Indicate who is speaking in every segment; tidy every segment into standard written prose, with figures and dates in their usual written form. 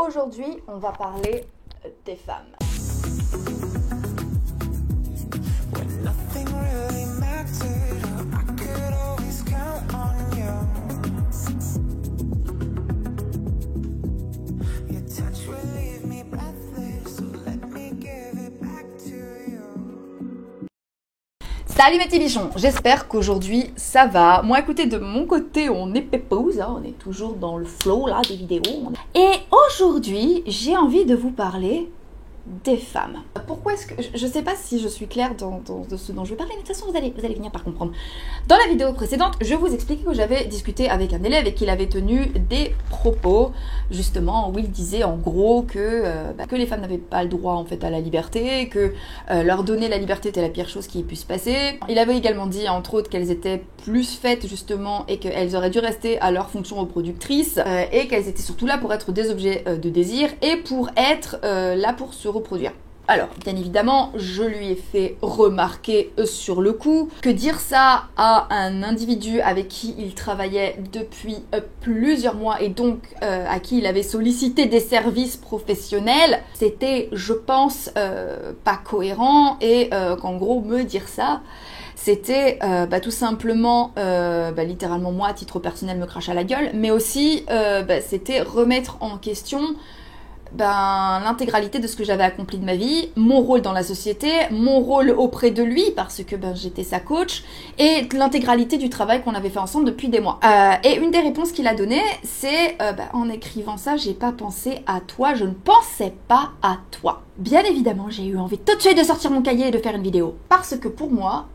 Speaker 1: Aujourd'hui, on va parler des femmes. Salut mes petits bichons, j'espère qu'aujourd'hui ça va. Moi écoutez, de mon côté on est pépouze, hein, on est toujours dans le flow là des vidéos. Et aujourd'hui j'ai envie de vous parler des femmes. Pourquoi est-ce que... Je sais pas si je suis claire dans ce dont je vais parler, mais de toute façon vous allez finir par comprendre. Dans la vidéo précédente, je vous expliquais que j'avais discuté avec un élève et qu'il avait tenu des propos, justement, où il disait en gros que les femmes n'avaient pas le droit en fait à la liberté, que leur donner la liberté était la pire chose qui puisse passer. Il avait également dit, entre autres, qu'elles étaient plus faites justement et qu'elles auraient dû rester à leur fonction reproductrice et qu'elles étaient surtout là pour être des objets de désir et pour être là pour se reproduire. Alors, bien évidemment, je lui ai fait remarquer sur le coup que dire ça à un individu avec qui il travaillait depuis plusieurs mois et donc à qui il avait sollicité des services professionnels, c'était, je pense, pas cohérent et qu'en gros, me dire ça, c'était tout simplement, littéralement moi, à titre personnel, me cracher à la gueule, mais aussi, c'était remettre en question l'intégralité de ce que j'avais accompli de ma vie, mon rôle dans la société, mon rôle auprès de lui parce que j'étais sa coach et l'intégralité du travail qu'on avait fait ensemble depuis des mois. Et une des réponses qu'il a données, c'est en écrivant ça, j'ai pas pensé à toi, je ne pensais pas à toi. Bien évidemment, j'ai eu envie tout de suite de sortir mon cahier et de faire une vidéo parce que pour moi,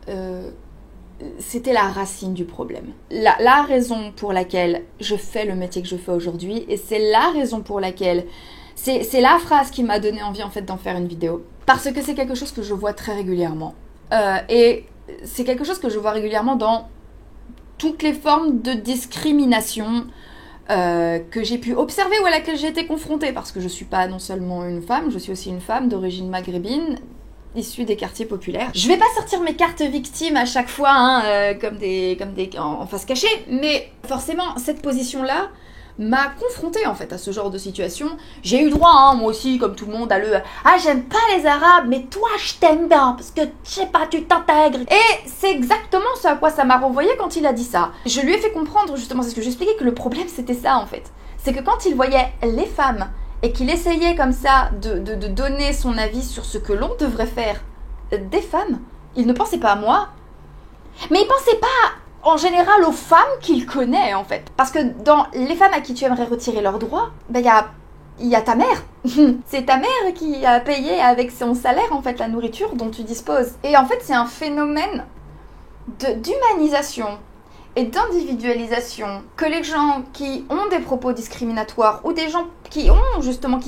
Speaker 1: c'était la racine du problème. La raison pour laquelle je fais le métier que je fais aujourd'hui et c'est la raison pour laquelle c'est la phrase qui m'a donné envie en fait d'en faire une vidéo. Parce que c'est quelque chose que je vois très régulièrement. Et c'est quelque chose que je vois régulièrement dans toutes les formes de discrimination que j'ai pu observer ou à laquelle j'ai été confrontée. Parce que je suis pas non seulement une femme, je suis aussi une femme d'origine maghrébine, issue des quartiers populaires. Je vais pas sortir mes cartes victimes à chaque fois, comme des en face cachée, mais forcément cette position-là m'a confrontée en fait à ce genre de situation. J'ai eu droit, moi aussi, comme tout le monde, à le « Ah, j'aime pas les Arabes, mais toi, je t'aime bien, parce que, je sais pas, tu t'intègres. » Et c'est exactement ce à quoi ça m'a renvoyé quand il a dit ça. Je lui ai fait comprendre, justement, c'est ce que j'expliquais, que le problème, c'était ça, en fait. C'est que quand il voyait les femmes, et qu'il essayait comme ça de donner son avis sur ce que l'on devrait faire des femmes, il ne pensait pas à moi, mais il pensait pas en général aux femmes qu'il connaît en fait. Parce que dans les femmes à qui tu aimerais retirer leurs droits, il y a ta mère. C'est ta mère qui a payé avec son salaire en fait la nourriture dont tu disposes. Et en fait c'est un phénomène d'humanisation et d'individualisation que les gens qui ont des propos discriminatoires ou des gens qui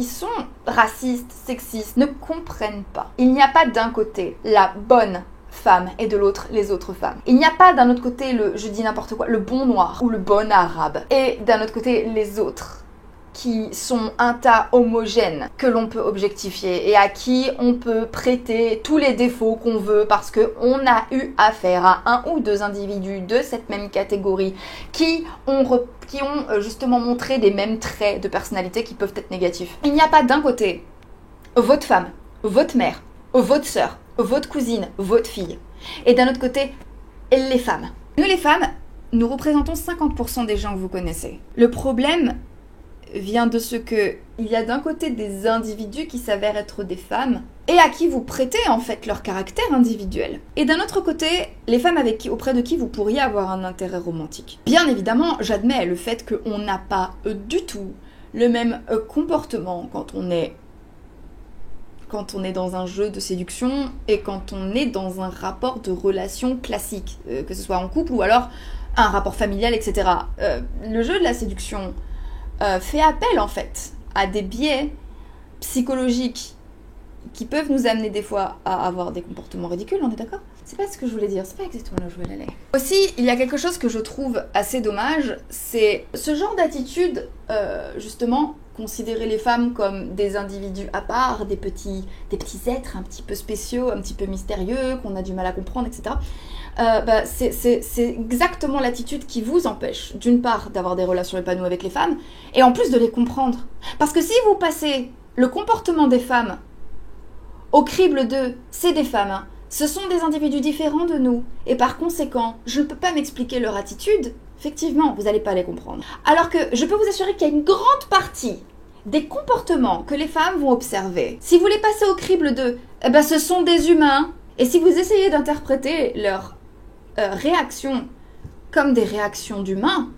Speaker 1: sont racistes, sexistes, ne comprennent pas. Il n'y a pas d'un côté la bonne femme et de l'autre les autres femmes. Il n'y a pas d'un autre côté je dis n'importe quoi, le bon noir ou le bon arabe et d'un autre côté les autres qui sont un tas homogène que l'on peut objectifier et à qui on peut prêter tous les défauts qu'on veut parce qu'on a eu affaire à un ou deux individus de cette même catégorie qui ont justement montré des mêmes traits de personnalité qui peuvent être négatifs. Il n'y a pas d'un côté votre femme, votre mère, votre sœur, votre cousine, votre fille et d'un autre côté les femmes. Nous les femmes, nous représentons 50% des gens que vous connaissez. Le problème vient de ce que il y a d'un côté des individus qui s'avèrent être des femmes et à qui vous prêtez en fait leur caractère individuel. Et d'un autre côté, les femmes auprès de qui vous pourriez avoir un intérêt romantique. Bien évidemment, j'admets le fait qu'on n'a pas du tout le même comportement quand on est dans un jeu de séduction et quand on est dans un rapport de relation classique, que ce soit en couple ou alors un rapport familial, etc. Le jeu de la séduction fait appel en fait à des biais psychologiques qui peuvent nous amener des fois à avoir des comportements ridicules, on est d'accord ? C'est pas ce que je voulais dire, c'est pas exactement là où je voulais aller. Aussi, il y a quelque chose que je trouve assez dommage, c'est ce genre d'attitude, justement, considérer les femmes comme des individus à part, des petits êtres un petit peu spéciaux, un petit peu mystérieux, qu'on a du mal à comprendre, etc. C'est exactement l'attitude qui vous empêche, d'une part, d'avoir des relations épanouies avec les femmes, et en plus de les comprendre. Parce que si vous passez le comportement des femmes au crible de « c'est des femmes hein, », ce sont des individus différents de nous, et par conséquent, je ne peux pas m'expliquer leur attitude, effectivement, vous n'allez pas les comprendre. Alors que je peux vous assurer qu'il y a une grande partie des comportements que les femmes vont observer. Si vous les passez au crible de « ce sont des humains », et si vous essayez d'interpréter leurs réactions comme des réactions d'humains,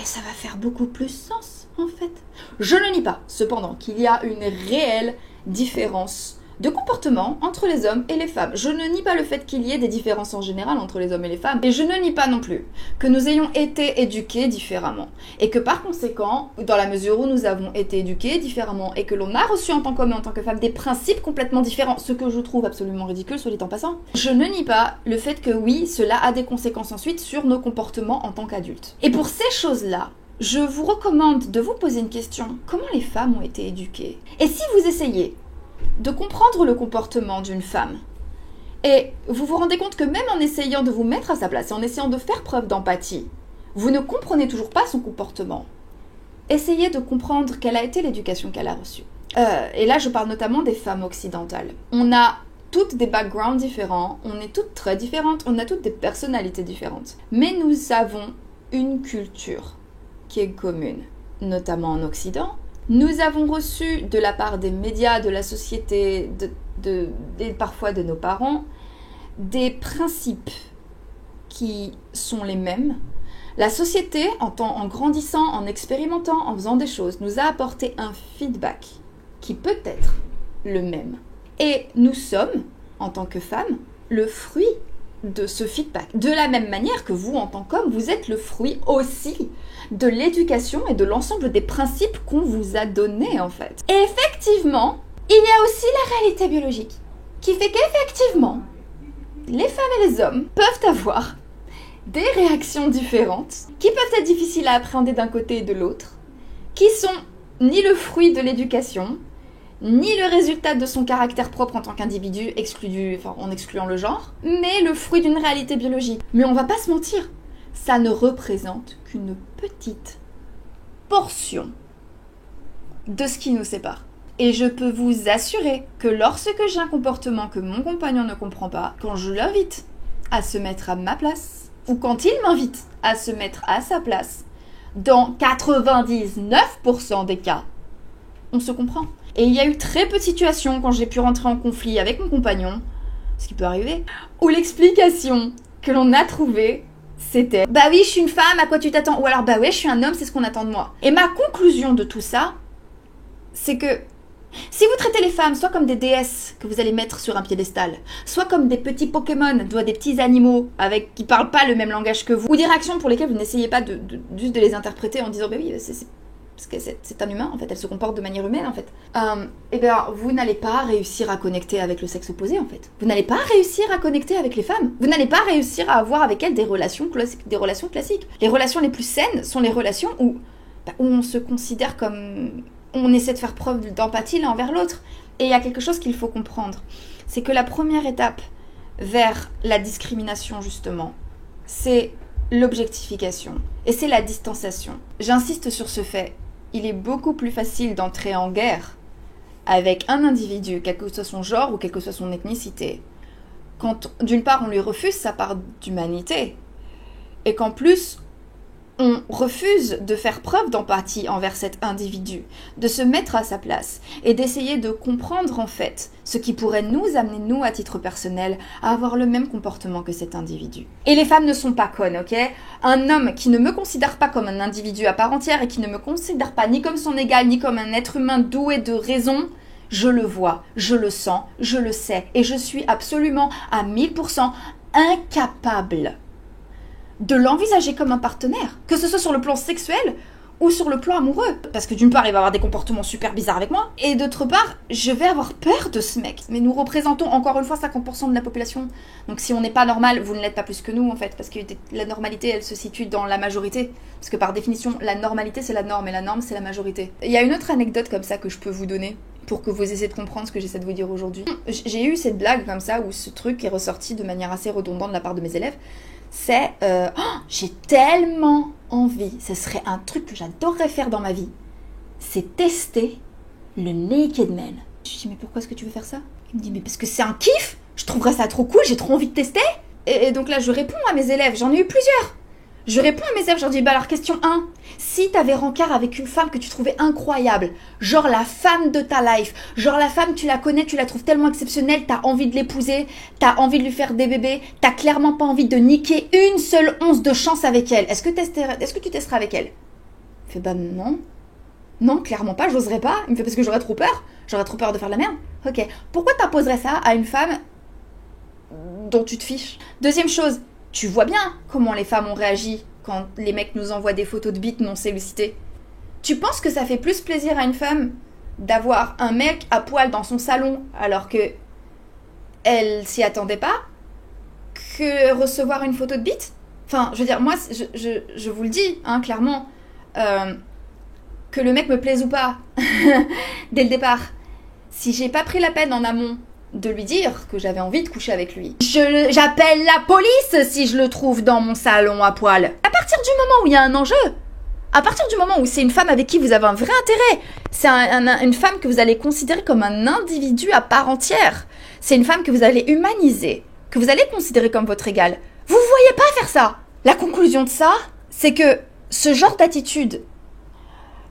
Speaker 1: ça va faire beaucoup plus sens, en fait. Je ne nie pas, cependant, qu'il y a une réelle différence de comportement entre les hommes et les femmes. Je ne nie pas le fait qu'il y ait des différences en général entre les hommes et les femmes. Et je ne nie pas non plus que nous ayons été éduqués différemment. Et que par conséquent, dans la mesure où nous avons été éduqués différemment et que l'on a reçu en tant qu'homme et en tant que femme des principes complètement différents, ce que je trouve absolument ridicule, soit dit en passant, je ne nie pas le fait que oui, cela a des conséquences ensuite sur nos comportements en tant qu'adultes. Et pour ces choses-là, je vous recommande de vous poser une question. Comment les femmes ont été éduquées? Et si vous essayez de comprendre le comportement d'une femme, et vous vous rendez compte que même en essayant de vous mettre à sa place et en essayant de faire preuve d'empathie, vous ne comprenez toujours pas son comportement, essayez de comprendre quelle a été l'éducation qu'elle a reçue. Et là, je parle notamment des femmes occidentales. On a toutes des backgrounds différents, on est toutes très différentes, on a toutes des personnalités différentes. Mais nous avons une culture qui est commune, notamment en Occident. Nous avons reçu de la part des médias, de la société, et parfois de nos parents, des principes qui sont les mêmes. La société, en grandissant, en expérimentant, en faisant des choses, nous a apporté un feedback qui peut être le même. Et nous sommes, en tant que femmes, le fruit de ce feedback. De la même manière que vous, en tant qu'homme, vous êtes le fruit aussi de l'éducation et de l'ensemble des principes qu'on vous a donnés, en fait. Et effectivement, il y a aussi la réalité biologique, qui fait qu'effectivement, les femmes et les hommes peuvent avoir des réactions différentes, qui peuvent être difficiles à appréhender d'un côté et de l'autre, qui sont ni le fruit de l'éducation, ni le résultat de son caractère propre en tant qu'individu, en excluant le genre, mais le fruit d'une réalité biologique. Mais on va pas se mentir, ça ne représente qu'une petite portion de ce qui nous sépare. Et je peux vous assurer que lorsque j'ai un comportement que mon compagnon ne comprend pas, quand je l'invite à se mettre à ma place, ou quand il m'invite à se mettre à sa place, dans 99% des cas, on se comprend. Et il y a eu très peu de situations quand j'ai pu rentrer en conflit avec mon compagnon, ce qui peut arriver, où l'explication que l'on a trouvée, c'était « Bah oui, je suis une femme, à quoi tu t'attends ?» Ou alors « Bah ouais, je suis un homme, c'est ce qu'on attend de moi. » Et ma conclusion de tout ça, c'est que si vous traitez les femmes soit comme des déesses que vous allez mettre sur un piédestal, soit comme des petits Pokémon, des petits animaux qui parlent pas le même langage que vous, ou des réactions pour lesquelles vous n'essayez pas juste de les interpréter en disant « Bah oui, parce que c'est un humain, en fait, elle se comporte de manière humaine, en fait. » Eh bien, vous n'allez pas réussir à connecter avec le sexe opposé, en fait. Vous n'allez pas réussir à connecter avec les femmes. Vous n'allez pas réussir à avoir avec elles des relations classiques. Les relations les plus saines sont les relations où on se considère comme... On essaie de faire preuve d'empathie l'un envers l'autre. Et il y a quelque chose qu'il faut comprendre. C'est que la première étape vers la discrimination, justement, c'est l'objectification. Et c'est la distanciation. J'insiste sur ce fait. Il est beaucoup plus facile d'entrer en guerre avec un individu, quel que soit son genre ou quelle que soit son ethnicité, quand d'une part on lui refuse sa part d'humanité, et qu'en plus on refuse de faire preuve d'empathie envers cet individu, de se mettre à sa place et d'essayer de comprendre en fait ce qui pourrait nous amener, nous, à titre personnel, à avoir le même comportement que cet individu. Et les femmes ne sont pas connes, ok ? Un homme qui ne me considère pas comme un individu à part entière et qui ne me considère pas ni comme son égal, ni comme un être humain doué de raison, je le vois, je le sens, je le sais, et je suis absolument à 1000% incapable de l'envisager comme un partenaire, que ce soit sur le plan sexuel ou sur le plan amoureux. Parce que d'une part, il va avoir des comportements super bizarres avec moi, et d'autre part, je vais avoir peur de ce mec. Mais nous représentons encore une fois 50% de la population. Donc si on n'est pas normal, vous ne l'êtes pas plus que nous en fait, parce que la normalité, elle se situe dans la majorité. Parce que par définition, la normalité, c'est la norme, et la norme, c'est la majorité. Il y a une autre anecdote comme ça que je peux vous donner, pour que vous essayez de comprendre ce que j'essaie de vous dire aujourd'hui. J'ai eu cette blague comme ça, où ce truc est ressorti de manière assez redondante de la part de mes élèves. C'est j'ai tellement envie, ce serait un truc que j'adorerais faire dans ma vie, c'est tester le Naked Man. Je lui dis mais pourquoi est-ce que tu veux faire ça? Il me dit mais parce que c'est un kiff, je trouverais ça trop cool, j'ai trop envie de tester. Et donc là je réponds à mes élèves, j'en ai eu plusieurs. Je réponds à mes élèves, je leur dis bah alors question 1, si t'avais rencard avec une femme que tu trouvais incroyable, genre la femme de ta life, genre la femme tu la connais, tu la trouves tellement exceptionnelle, t'as envie de l'épouser, t'as envie de lui faire des bébés, t'as clairement pas envie de niquer une seule once de chance avec elle, est-ce que tu testerais avec elle? Il fait bah non. Non, clairement pas, j'oserais pas. Il me fait parce que j'aurais trop peur de faire de la merde. Ok, pourquoi t'imposerais ça à une femme dont tu te fiches? Deuxième chose, tu vois bien comment les femmes ont réagi quand les mecs nous envoient des photos de bites non sollicitées. Tu penses que ça fait plus plaisir à une femme d'avoir un mec à poil dans son salon alors que elle s'y attendait pas que recevoir une photo de bite? Enfin, je veux dire, moi, je vous le dis, hein, clairement, que le mec me plaise ou pas, dès le départ, si j'ai pas pris la peine en amont de lui dire que j'avais envie de coucher avec lui, j'appelle la police si je le trouve dans mon salon à poil. À partir du moment où il y a un enjeu, à partir du moment où c'est une femme avec qui vous avez un vrai intérêt, c'est une femme que vous allez considérer comme un individu à part entière, c'est une femme que vous allez humaniser, que vous allez considérer comme votre égale, vous voyez pas faire ça. La conclusion de ça, c'est que ce genre d'attitude,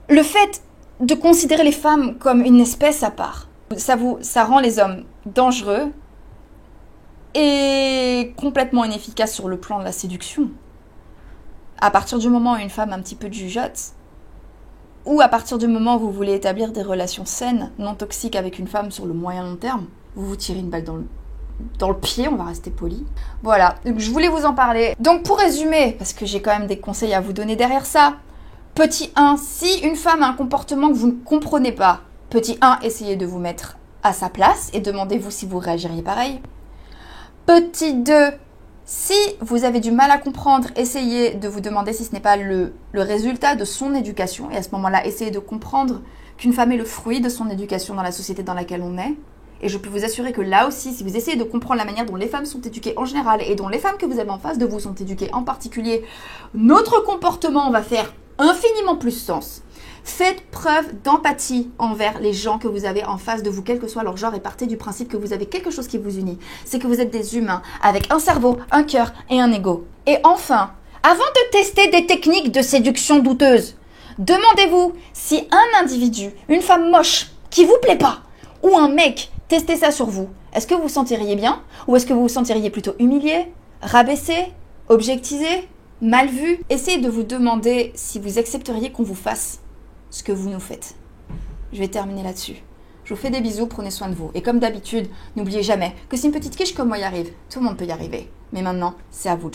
Speaker 1: le fait de considérer les femmes comme une espèce à part, ça rend les hommes dangereux et complètement inefficaces sur le plan de la séduction. À partir du moment où une femme a un petit peu de jugeote, ou à partir du moment où vous voulez établir des relations saines, non toxiques avec une femme sur le moyen long terme, vous vous tirez une balle dans le pied, on va rester poli. Voilà, donc je voulais vous en parler. Donc pour résumer, parce que j'ai quand même des conseils à vous donner derrière ça, petit 1, si une femme a un comportement que vous ne comprenez pas, petit 1, essayez de vous mettre à sa place et demandez-vous si vous réagiriez pareil. Petit 2, si vous avez du mal à comprendre, essayez de vous demander si ce n'est pas le résultat de son éducation. Et à ce moment-là, essayez de comprendre qu'une femme est le fruit de son éducation dans la société dans laquelle on est. Et je peux vous assurer que là aussi, si vous essayez de comprendre la manière dont les femmes sont éduquées en général et dont les femmes que vous avez en face de vous sont éduquées en particulier, notre comportement va faire infiniment plus sens. Faites preuve d'empathie envers les gens que vous avez en face de vous, quel que soit leur genre, et partez du principe que vous avez quelque chose qui vous unit. C'est que vous êtes des humains avec un cerveau, un cœur et un ego. Et enfin, avant de tester des techniques de séduction douteuses, demandez-vous si un individu, une femme moche, qui vous plaît pas, ou un mec, testait ça sur vous, est-ce que vous vous sentiriez bien? Ou est-ce que vous vous sentiriez plutôt humilié, rabaissé, objectisé, mal vu? Essayez de vous demander si vous accepteriez qu'on vous fasse ce que vous nous faites. Je vais terminer là-dessus. Je vous fais des bisous, prenez soin de vous. Et comme d'habitude, n'oubliez jamais que si une petite quiche comme moi y arrive, tout le monde peut y arriver. Mais maintenant, c'est à vous de jouer.